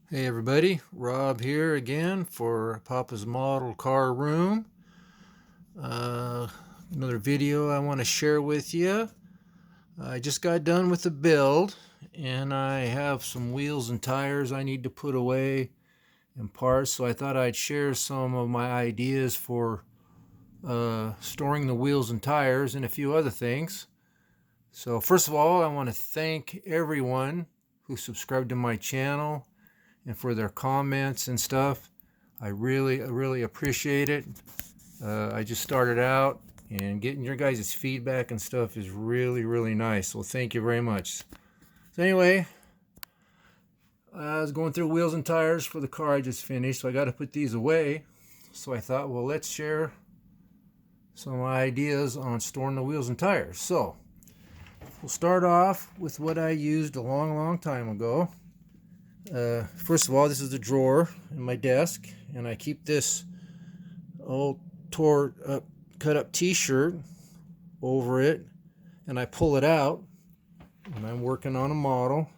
Hey everybody, Rob here again for Papa's Model Car Room. Uh, Another video I want to share with you. I just got done with the build and I have some wheels and tires I need to put away and parts, so I thought I'd share some of my ideas for storing the wheels and tires and a few other things. So first of all, I want to thank everyone who subscribed to my channel and for their comments and stuff. I really appreciate it. I just started out, and getting your guys' feedback and stuff is really nice. So thank you very much. So anyway, I was going through wheels and tires for the car I just finished, so I got to put these away. So I thought, well, let's share some ideas on storing the wheels and tires. So we'll start off with what I used a long time ago. First of all, this is the drawer in my desk, and I keep this old tore up, cut up t-shirt over it, and I pull it out when I'm working on a model.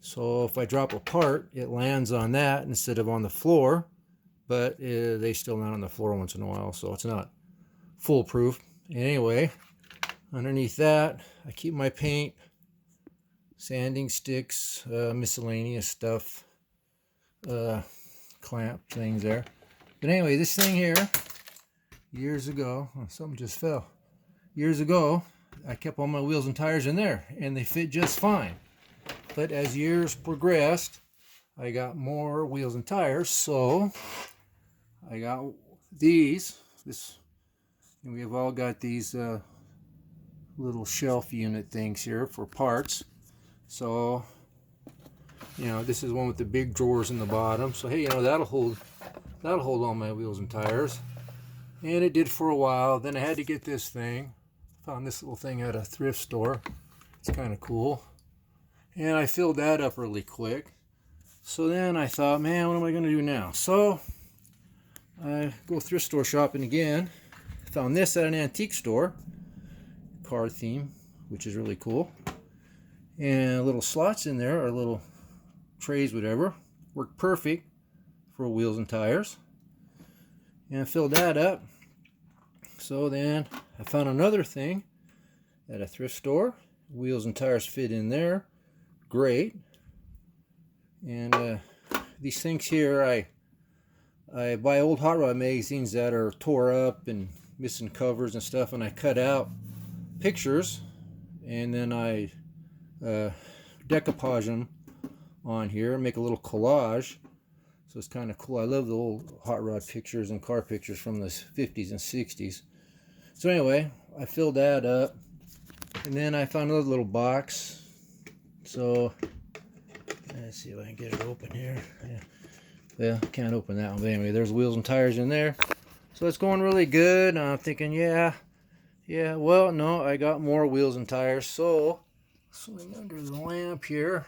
So if I drop a part, it lands on that instead of on the floor, but they still land on the floor once in a while, so it's not foolproof. Anyway, underneath that, I keep my paint, sanding sticks, miscellaneous stuff, clamp things there. But anyway, this thing here, years ago, something just fell. Years ago, I kept all my wheels and tires in there, and they fit just fine. But as years progressed, I got more wheels and tires, so I got these. And we've all got these little shelf unit things here for parts. So, this is one with the big drawers in the bottom. So hey, that'll hold all my wheels and tires. And it did for a while. Then I had to get this thing. Found this little thing at a thrift store. It's kind of cool. And I filled that up really quick. So then I thought, man, what am I going to do now? So I go thrift store shopping again. Found this at an antique store. Car theme, which is really cool. And little slots in there, or little trays, whatever. Work perfect for wheels and tires. And I filled that up. So then I found another thing at a thrift store. Wheels and tires fit in there. Great. And these things here, I buy old hot rod magazines that are tore up and missing covers and stuff, and I cut out pictures, and then I decoupage them on here, make a little collage. So it's kind of cool. I love the old hot rod pictures and car pictures from the 50s and 60s. So anyway, I filled that up, and then I found another little box. So let's see if I can get it open here. Yeah. Well, can't open that one. But anyway, there's wheels and tires in there. So it's going really good. I'm thinking, yeah. Well, no, I got more wheels and tires. So swing under the lamp here.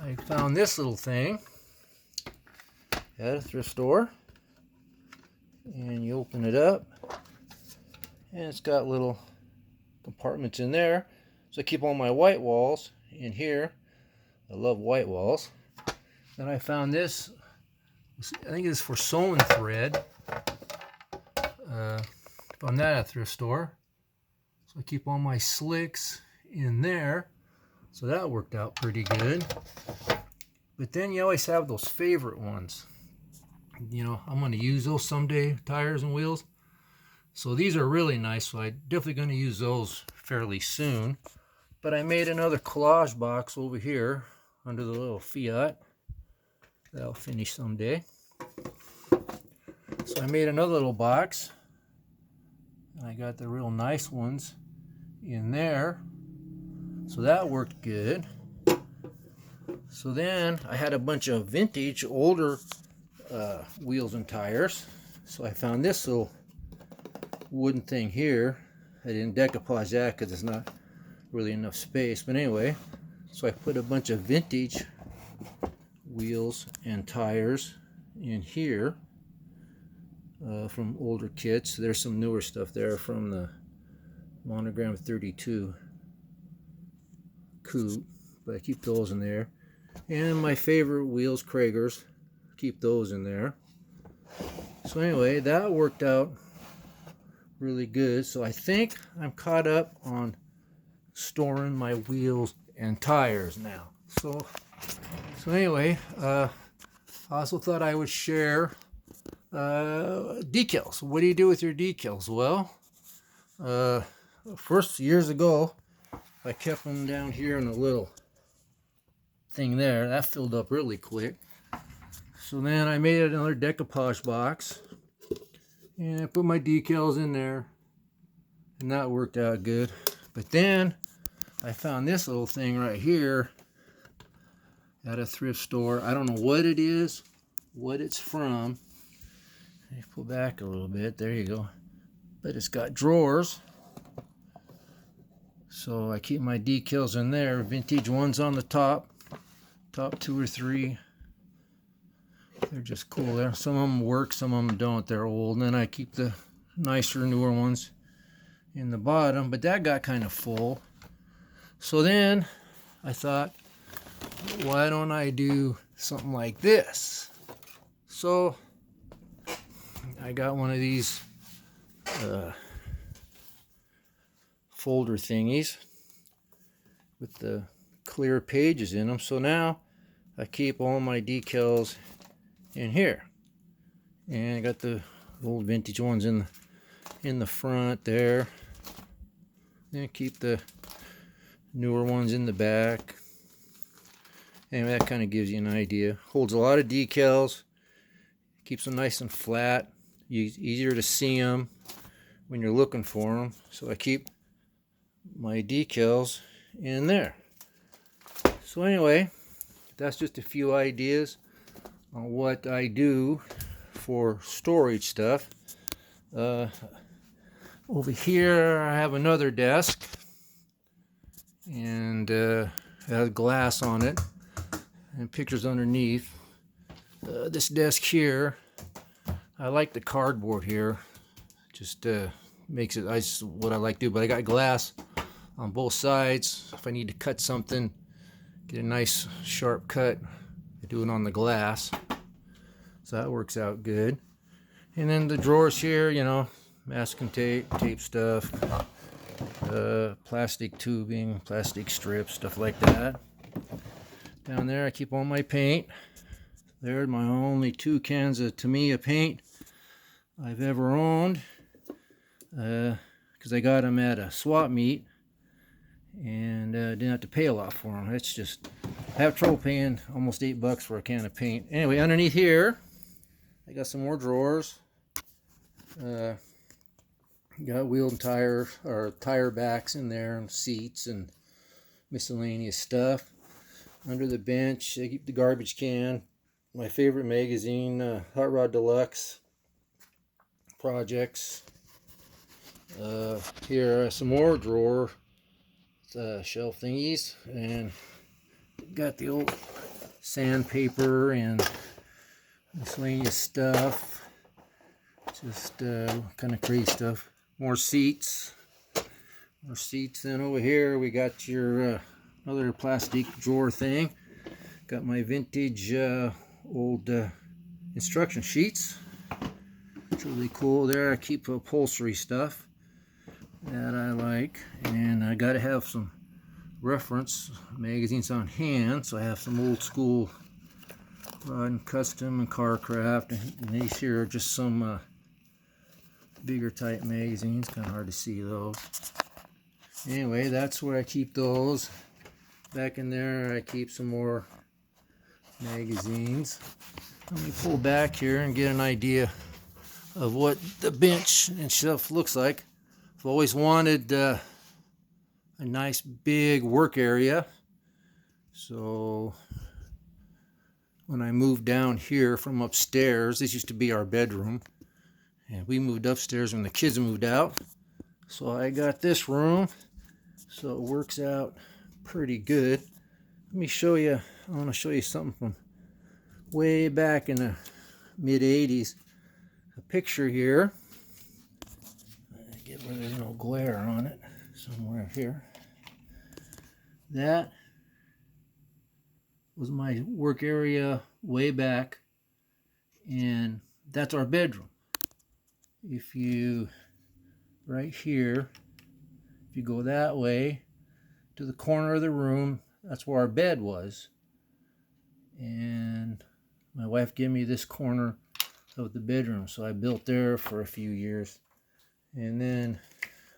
I found this little thing at a thrift store, and you open it up, and it's got little compartments in there, so I keep all my white walls in here. I love white walls. Then I found this, I think it's for sewing thread. Found that at a thrift store, so I keep all my slicks in there, so that worked out pretty good. But then you always have those favorite ones. I'm going to use those someday, tires and wheels. So these are really nice, so I'm definitely going to use those fairly soon. But I made another collage box over here under the little Fiat. That'll finish someday. So I made another little box. I got the real nice ones in there. So that worked good. So then I had a bunch of vintage, older wheels and tires. So I found this little wooden thing here. I didn't decoupage that because it's not really enough space. But anyway, so I put a bunch of vintage wheels and tires in here from older kits. There's some newer stuff there from the Monogram 32 coupe, but I keep those in there. And my favorite wheels, Kragers. Keep those in there. So anyway, that worked out really good. So I think I'm caught up on storing my wheels and tires now. So anyway, I also thought I would share decals. What do you do with your decals? Well, first, years ago, I kept them down here in a little thing there. That filled up really quick. So then I made another decoupage box and I put my decals in there, and that worked out good. But then I found this little thing right here at a thrift store. I don't know what it is, what it's from. Let me pull back a little bit. There you go. But it's got drawers. So I keep my decals in there. Vintage ones on the top 2 or 3. They're just cool there. Some of them work, some of them don't. They're old. And then I keep the nicer, newer ones in the bottom. But that got kind of full. So then I thought, why don't I do something like this? So I got one of these folder thingies with the clear pages in them. So now I keep all my decals in here, and I got the old vintage ones in the front there, and keep the newer ones in the back. Anyway, that kind of gives you an idea. Holds a lot of decals, keeps them nice and flat, easier to see them when you're looking for them. So I keep my decals in there. So anyway, that's just a few ideas on what I do for storage stuff. Over here I have another desk, and it has glass on it and pictures underneath. This desk here, I like the cardboard here. Just makes it what I like to do. But I got glass on both sides. If I need to cut something, get a nice sharp cut, I do it on the glass. So that works out good. And then the drawers here, you know, masking tape stuff, plastic tubing, plastic strips, stuff like that. Down there I keep all my paint. There are my only 2 cans of Tamiya paint I've ever owned, because I got them at a swap meet and didn't have to pay a lot for them. It's just, I have trouble paying almost $8 for a can of paint. Anyway, underneath here I got some more drawers. Got wheel and tire backs in there, and seats and miscellaneous stuff. Under the bench I keep the garbage can, my favorite magazine, Hot Rod Deluxe Projects. Here are some more drawer shelf thingies, and got the old sandpaper and miscellaneous stuff. Just kind of crazy stuff. More seats. Then over here we got your other plastic drawer thing. Got my vintage old instruction sheets. It's really cool there. I keep upholstery stuff that I like, and I got to have some reference magazines on hand. So I have some old school Rod and Custom and Carcraft, and these here are just some bigger type magazines. Kind of hard to see those. Anyway, that's where I keep those. Back in there I keep some more magazines. Let me pull back here and get an idea of what the bench and shelf looks like. I've always wanted a nice big work area. So when I moved down here from upstairs, this used to be our bedroom, and we moved upstairs when the kids moved out. So I got this room, so it works out pretty good. Let me show you, I want to show you something from way back in the mid 80s. A picture here. Get where there's no glare on it. Somewhere here. That was my work area way back, and that's our bedroom. If you, right here, if you go that way to the corner of the room, that's where our bed was. And my wife gave me this corner of the bedroom, so I built there for a few years. And then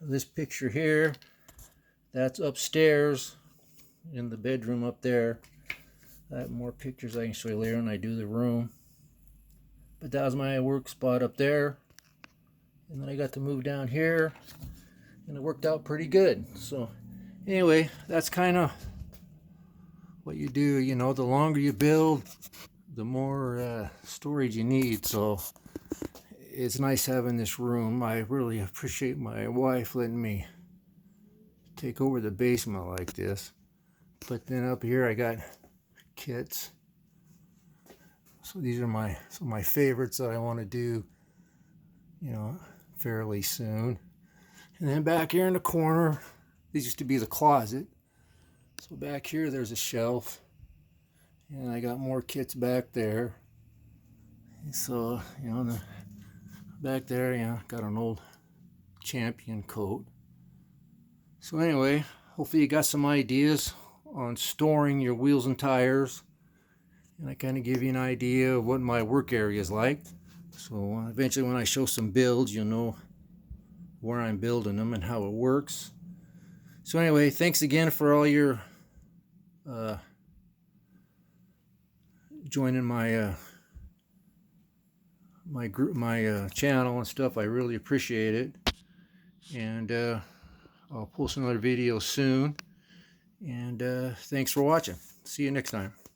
this picture here, that's upstairs in the bedroom up there. I have more pictures I can show you later when I do the room. But that was my work spot up there. And then I got to move down here, and it worked out pretty good. So anyway, that's kind of what you do. You know, the longer you build, the more storage you need. So it's nice having this room. I really appreciate my wife letting me take over the basement like this. But then up here I got kits. So these are some of my favorites that I want to do, you know, fairly soon. And then back here in the corner, these used to be the closet. So back here there's a shelf, and I got more kits back there. And so, you know, back there, you know, got an old Champion coat. So anyway, hopefully you got some ideas on storing your wheels and tires, and I kind of give you an idea of what my work area is like. So eventually when I show some builds, you'll know where I'm building them and how it works. So anyway, thanks again for all your joining my my channel and stuff. I really appreciate it. And I'll post another video soon. And thanks for watching. See you next time.